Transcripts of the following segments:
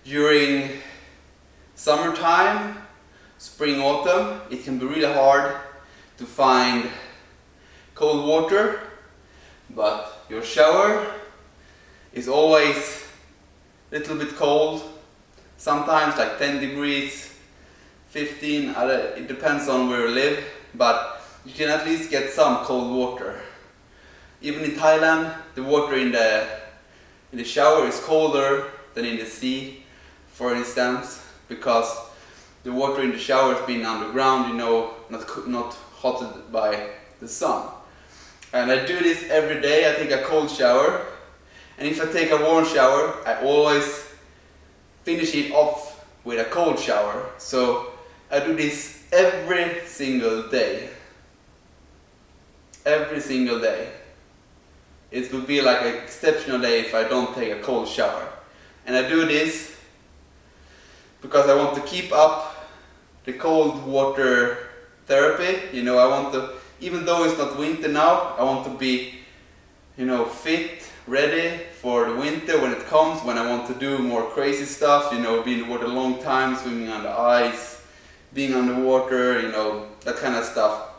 during summertime, spring, autumn, it can be really hard to find cold water, but your shower is always a little bit cold, sometimes like 10 degrees, 15, it depends on where you live, but you can at least get some cold water. Even in Thailand, the water in the shower is colder than in the sea, for instance, because the water in the shower has been underground, you know, not hotted by the sun. And I do this every day. I take a cold shower, and if I take a warm shower, I always finish it off with a cold shower. So I do this every single day. Every single day. It would be like an exceptional day if I don't take a cold shower. And I do this because I want to keep up the cold water therapy. You know, I want to, even though it's not winter now, I want to be, you know, fit, ready for the winter when it comes, when I want to do more crazy stuff, you know, be in the water a long time, swimming on the ice, being underwater, you know, that kind of stuff.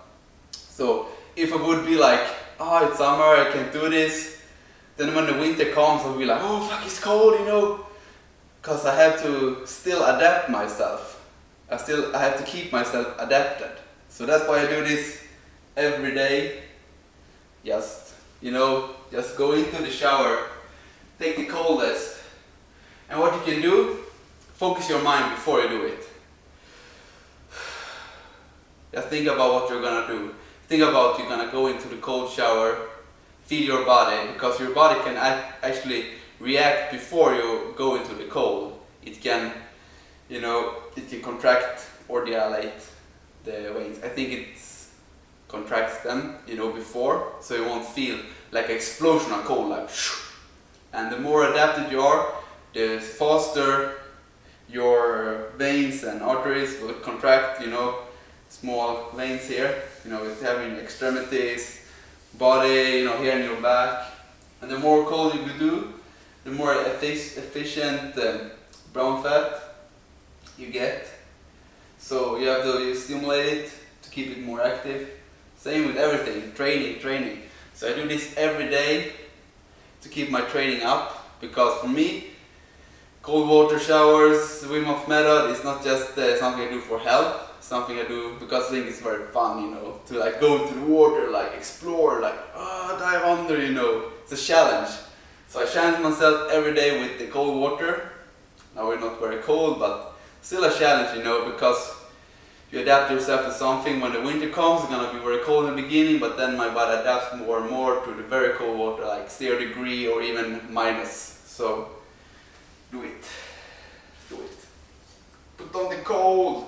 So if I would be like, oh, it's summer, I can't do this, then when the winter comes, I'll be like, oh fuck, it's cold, you know, because I have to still adapt myself. I have to keep myself adapted. So that's why I do this every day. Just, you know, just go into the shower, take the coldest, and what you can do, focus your mind before you do it. Just think about what you're gonna do. Think about you're gonna go into the cold shower, feel your body, because your body can actually react before you go into the cold. It can, you know, it can contract or dilate the veins. I think it contracts them, you know, before, so you won't feel like an explosion of cold, like shoo. And the more adapted you are, the faster your veins and arteries will contract, you know, small veins here, you know, with having extremities, body, you know, here in your back. And the more cold you do, the more efficient brown fat you get. So you have to stimulate it to keep it more active. Same with everything, training. So I do this every day to keep my training up, because for me, cold water showers, Wim Hof Method is not just something I do for health. Something I do because I think it's very fun, you know, to like go into the water, like explore, like dive under, you know. It's a challenge. So I challenge myself every day with the cold water. Now we're not very cold, but still a challenge, you know, because you adapt yourself to something. When the winter comes, it's gonna be very cold in the beginning, but then my body adapts more and more to the very cold water, like 0 degree or even minus. So do it. Put on the cold.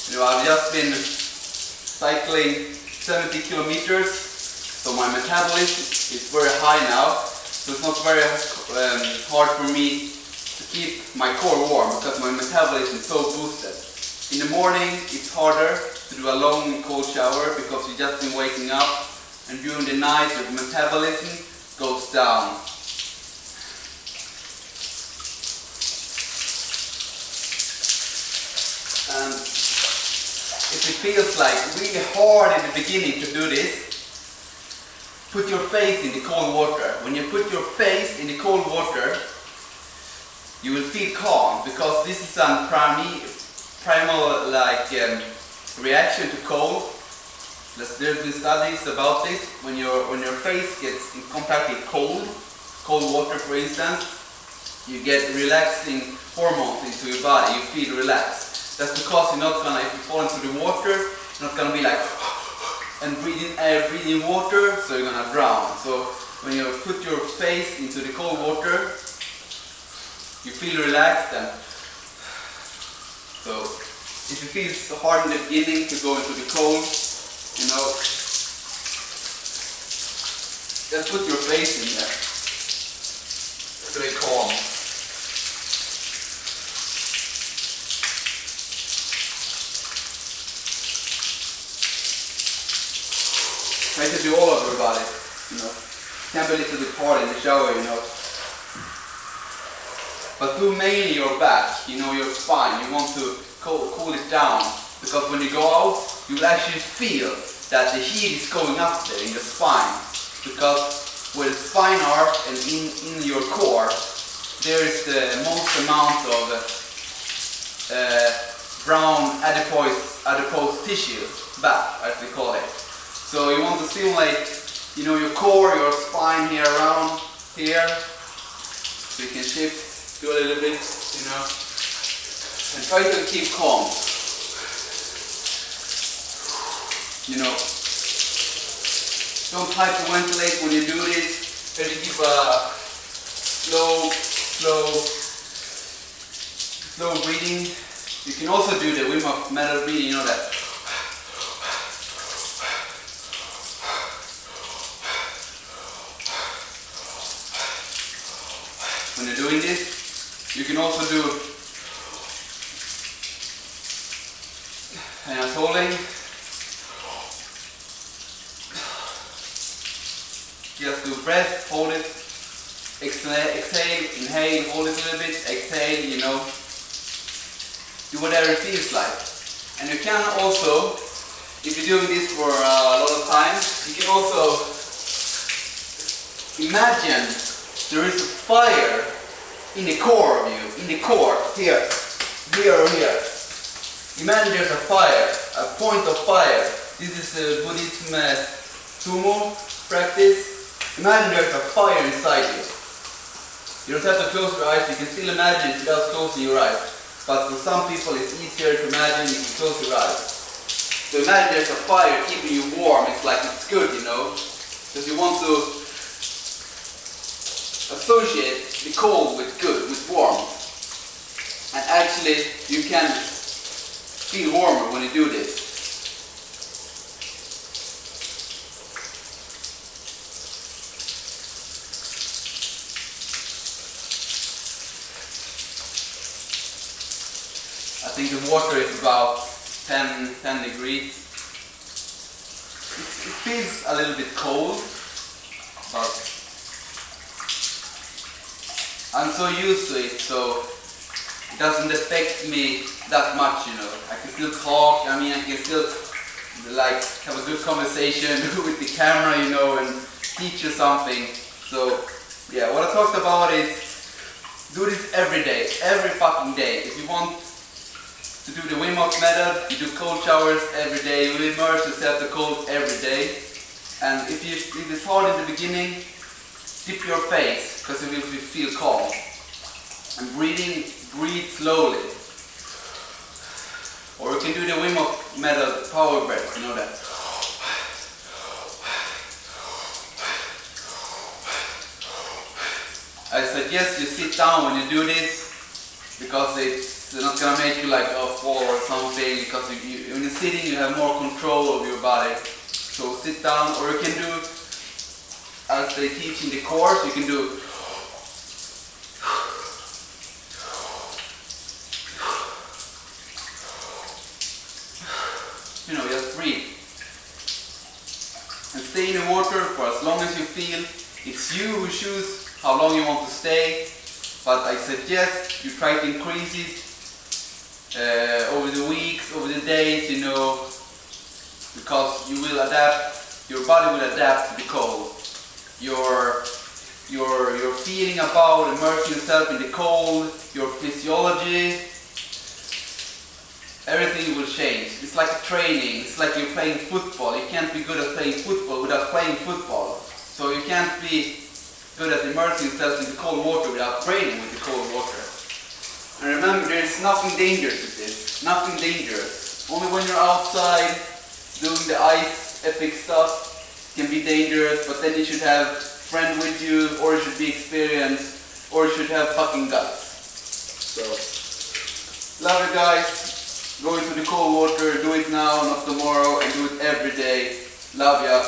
You know, I've just been cycling 70 kilometers, so my metabolism is very high now, so it's not very hard for me to keep my core warm, because my metabolism is so boosted. In the morning it's harder to do a long cold shower because you've just been waking up, and during the night your metabolism goes down. And if it feels like really hard in the beginning to do this, put your face in the cold water. When you put your face in the cold water, you will feel calm, because this is a primal reaction to cold. There's been studies about this. When your face gets in contact with cold water, for instance, you get relaxing hormones into your body. You feel relaxed. That's because you're not gonna, if you fall into the water, you're not gonna be like and breathe in water, so you're gonna drown. So when you put your face into the cold water, you feel relaxed, and so if it feels hard in the beginning to go into the cold, you know, just put your face in there. Stay calm. Try to do all of your body, you know. Can't be a little bit hard in the shower, you know. But do mainly your back, you know, your spine. You want to cool it down, because when you go out, you will actually feel that the heat is going up there in the spine. Because where the spine are and in your core, there is the most amount of brown adipose tissue, back as we call it. So you want to stimulate, you know, your core, your spine here around here. So you can shift, do a little bit, you know, and try to keep calm. You know, don't hyperventilate when you do this. Try to keep a slow breathing. You can also do the Wim Hof Method breathing, you know that. When you're doing this, you can also do hands holding. Just do breath, hold it, exhale, inhale, hold it a little bit, exhale, you know. Do whatever it feels like. And you can also, if you're doing this for a lot of time, you can also imagine there is a fire in the core of you, in the core, here or here. Imagine there's a fire, a point of fire. This is a Buddhism sumo practice. Imagine there's a fire inside you. You don't have to close your eyes, you can still imagine it without closing your eyes. But for some people it's easier to imagine if you close your eyes. So imagine there's a fire keeping you warm, it's like it's good, you know. Because you want to associate the cold with good, with warm. And actually you can feel warmer when you do this. I think the water is about 10 degrees. It feels a little bit cold, but I'm so used to it, so it doesn't affect me that much, you know. I can still talk, I mean, I can still like have a good conversation with the camera, you know, and teach you something. So yeah, what I talked about is do this every day, every fucking day. If you want to do the Wim Hof Method, you do cold showers every day, you immerse yourself to cold every day. And if it's hard in the beginning, dip your face, because it will feel calm. And breathe slowly. Or you can do the Wim Hof Method power breath, you know that. I suggest you sit down when you do this, because it's not going to make you like fall or something, because when you're sitting you have more control of your body. So sit down, or you can do, as they teach in the course, you can do just breathe. And stay in the water for as long as you feel. It's you who choose how long you want to stay, but I suggest you try to increase it over the weeks, over the days, you know, because you will adapt, your body will adapt to the cold. Your feeling about immersing yourself in the cold, your physiology, everything will change. It's like a training, it's like you're playing football. You can't be good at playing football without playing football. So you can't be good at immersing yourself in the cold water without training with the cold water. And remember, there is nothing dangerous with this. Nothing dangerous. Only when you're outside doing the ice epic stuff can be dangerous, but then you should have a friend with you, or you should be experienced, or you should have fucking guts. So, love you guys. Go into the cold water, do it now, not tomorrow, and do it every day. Love ya.